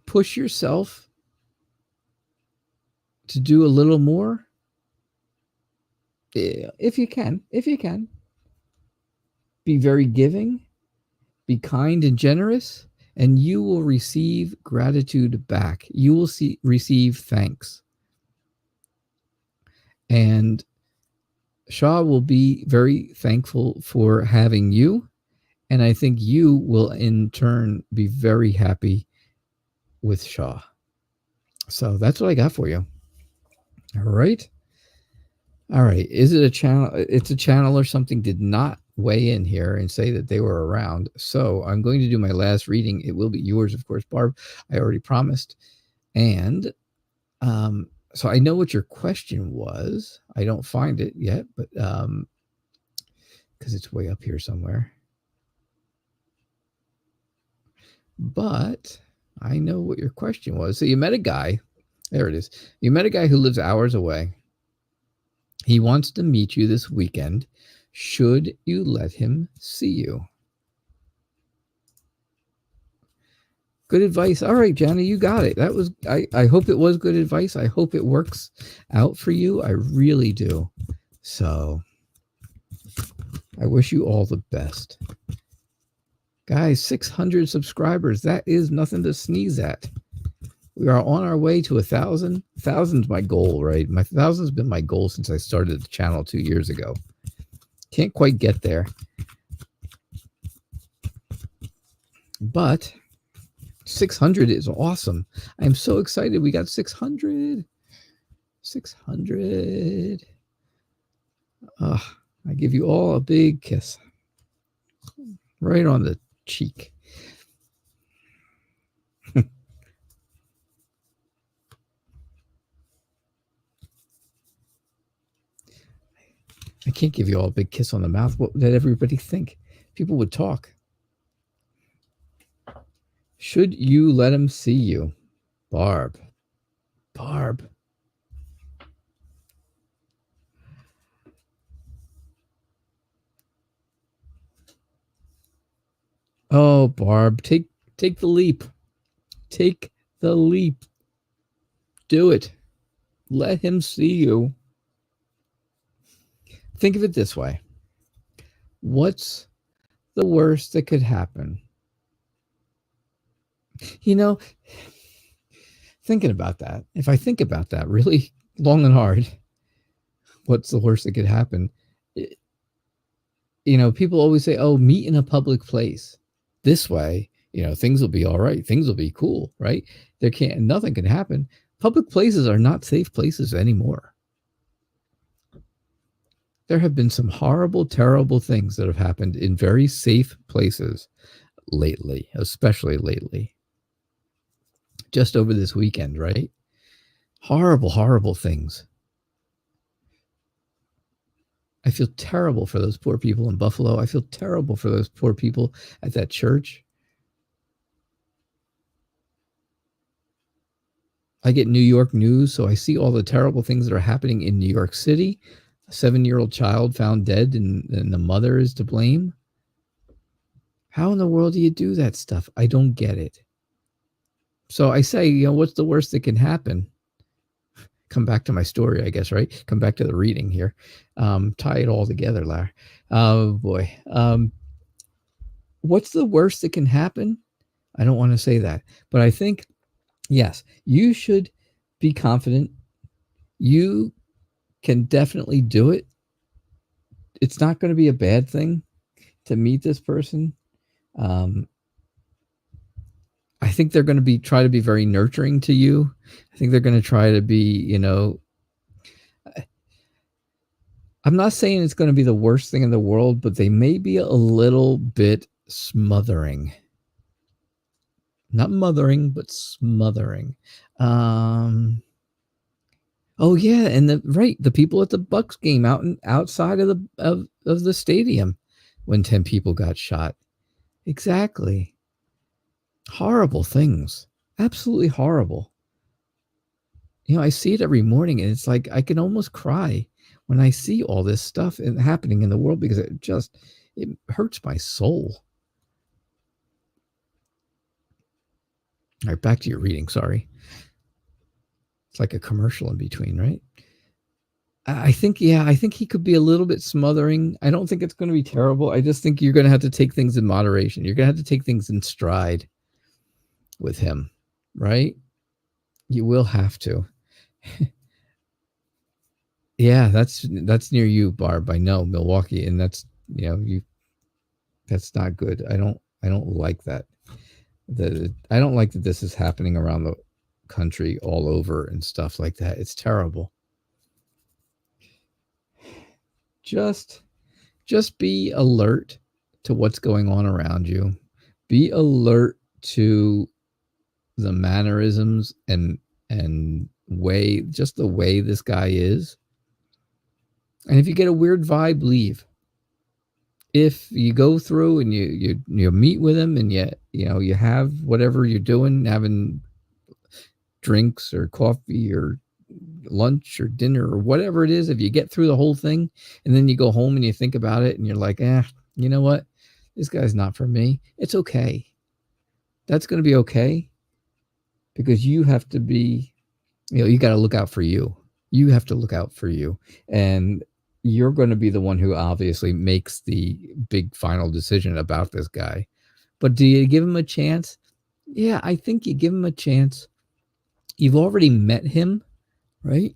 push yourself to do a little more if you can. Be very giving, be kind and generous, and you will receive gratitude back. You will receive thanks. And Shah will be very thankful for having you, and I think you will in turn be very happy with Shah. So that's what I got for you. All right. Is it a channel? It's a channel or something did not weigh in here and say that they were around. So I'm going to do my last reading. It will be yours, of course, Barb. I already promised. And so I know what your question was. I don't find it yet, but because it's way up here somewhere. But I know what your question was. So you met a guy. There it is. You met a guy who lives hours away. He wants to meet you this weekend. Should you let him see you? Good advice. All right, Johnny, you got it. That was, I hope it was good advice. I hope it works out for you. I really do. So I wish you all the best. Guys, 600 subscribers. That is nothing to sneeze at. We are on our way to 1,000. 1,000's my goal, right? 1,000's been my goal since I started the channel 2 years ago. Can't quite get there. But 600 is awesome. I'm so excited we got 600. 600. I give you all a big kiss. Right on the cheek. can't give you all a big kiss on the mouth. What would everybody think? People would talk. Should you let him see you? Barb. Oh, Barb, take the leap. Take the leap. Do it. Let him see you. Think of it this way. What's the worst that could happen? You know, thinking about that, if I think about that really long and hard, what's the worst that could happen? People always say, oh, meet in a public place. This way, things will be all right. Things will be cool, right? Nothing can happen. Public places are not safe places anymore. There have been some horrible, terrible things that have happened in very safe places lately, especially lately. Just over this weekend, right? Horrible, horrible things. I feel terrible for those poor people in Buffalo. I feel terrible for those poor people at that church. I get New York news, so I see all the terrible things that are happening in New York City. A 7-year-old child found dead and the mother is to blame. How in the world do you do that stuff? I don't get it. So I say, what's the worst that can happen? Come back to my story, I guess, right? Come back to the reading here. Tie it all together, Larry. Oh, boy. What's the worst that can happen? I don't want to say that. But I think, yes, you should be confident. You can definitely do it. It's not going to be a bad thing to meet this person. I think they're going to try to be very nurturing to you. I think they're going to try to be, I'm not saying it's going to be the worst thing in the world, but they may be a little bit smothering. Not mothering, but smothering. Oh yeah, and the people at the Bucks game outside of the stadium when 10 people got shot. Exactly. Horrible things. Absolutely horrible. I see it every morning and it's like I can almost cry when I see all this stuff happening in the world because it hurts my soul. All right, back to your reading. Sorry. It's like a commercial in between, right? I think he could be a little bit smothering. I don't think it's going to be terrible. I just think you're going to have to take things in moderation. You're going to have to take things in stride with him, right? You will have to. Yeah, that's near you, Barb. I know, Milwaukee, and that's that's not good. I don't like that. I don't like that this is happening around the country all over and stuff like that. It's terrible. Just be alert to what's going on around you. Be alert to the mannerisms and way, just the way this guy is. And if you get a weird vibe, leave. If you go through and you meet with him and you have whatever you're doing, having drinks or coffee or lunch or dinner or whatever it is, if you get through the whole thing and then you go home and you think about it and you're like, you know what? This guy's not for me. It's okay. That's going to be okay because you have to be, you got to look out for you. You have to look out for you. And you're going to be the one who obviously makes the big final decision about this guy. But do you give him a chance? Yeah, I think you give him a chance. You've already met him, right?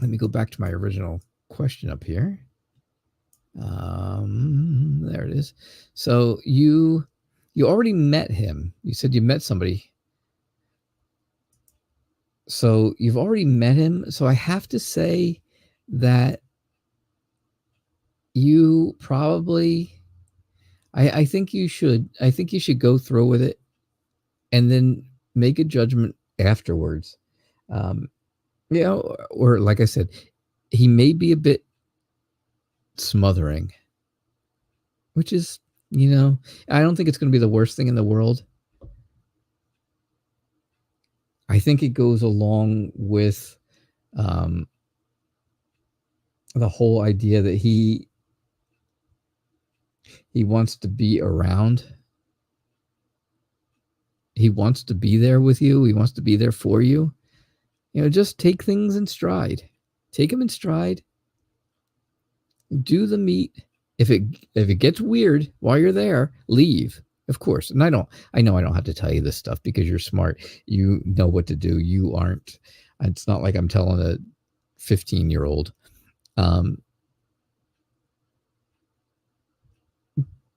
Let me go back to my original question up here. There it is. So you already met him. You said you met somebody. So you've already met him. So I have to say that you probably, I think you should go through with it and then make a judgment afterwards. Or like I said, he may be a bit smothering, which is, you know, I don't think it's going to be the worst thing in the world. I think it goes along with the whole idea that he wants to be around. He wants to be there with you. He wants to be there for you. You know, just take things in stride. Take them in stride. Do the meet. If it gets weird while you're there, leave. Of course. And I know I don't have to tell you this stuff because you're smart. You know what to do. You aren't. It's not like I'm telling a 15-year-old.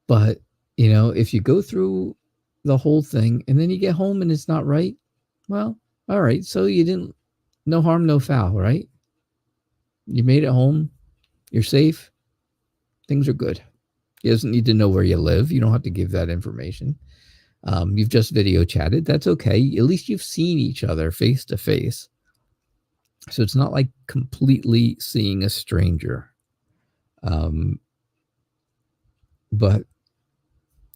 But, you know, if you go through the whole thing and then you get home and it's not right, well, all right. So you didn't, no harm, no foul, right? You made it home. You're safe. Things are good. He doesn't need to know where you live. You don't have to give that information. You've just video chatted. That's okay. At least you've seen each other face to face. So it's not like completely seeing a stranger. But,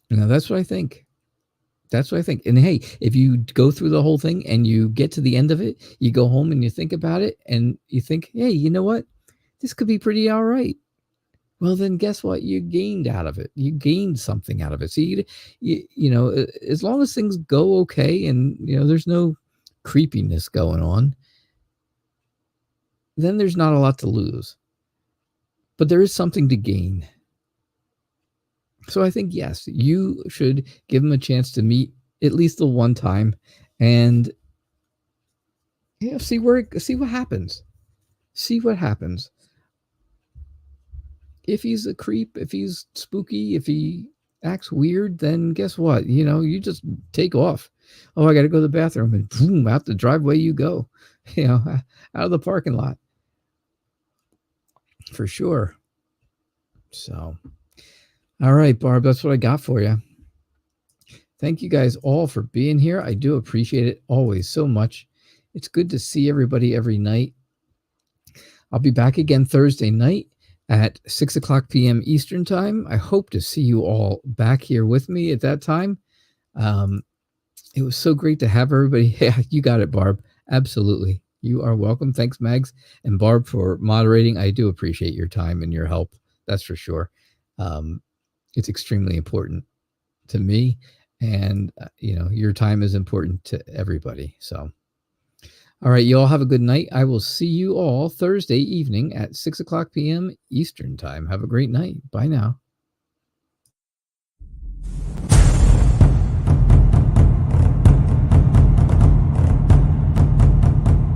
you know, that's what I think. That's what I think. And hey, if you go through the whole thing and you get to the end of it, you go home and you think about it and you think, hey, you know what? This could be pretty all right. Well, then guess what? You gained out of it. You gained something out of it. So, you know, as long as things go okay and, you know, there's no creepiness going on, then there's not a lot to lose. But there is something to gain. So I think, yes, you should give him a chance to meet at least the one time and, you know, see what happens. See what happens. If he's a creep, if he's spooky, if he acts weird, then guess what? You know, you just take off. Oh, I got to go to the bathroom, and boom, out the driveway you go, you know, out of the parking lot. For sure. So, all right, Barb, that's what I got for you. Thank you guys all for being here. I do appreciate it always so much. It's good to see everybody every night. I'll be back again Thursday night at 6:00 p.m. Eastern time. I hope to see you all back here with me at that time. It was so great to have everybody. Yeah, you got it, Barb. Absolutely. You are welcome. Thanks, Mags and Barb, for moderating. I do appreciate your time and your help. That's for sure. It's extremely important to me. And, you know, your time is important to everybody. So, all right, you all have a good night. I will see you all Thursday evening at 6:00 p.m. Eastern time. Have a great night. Bye now.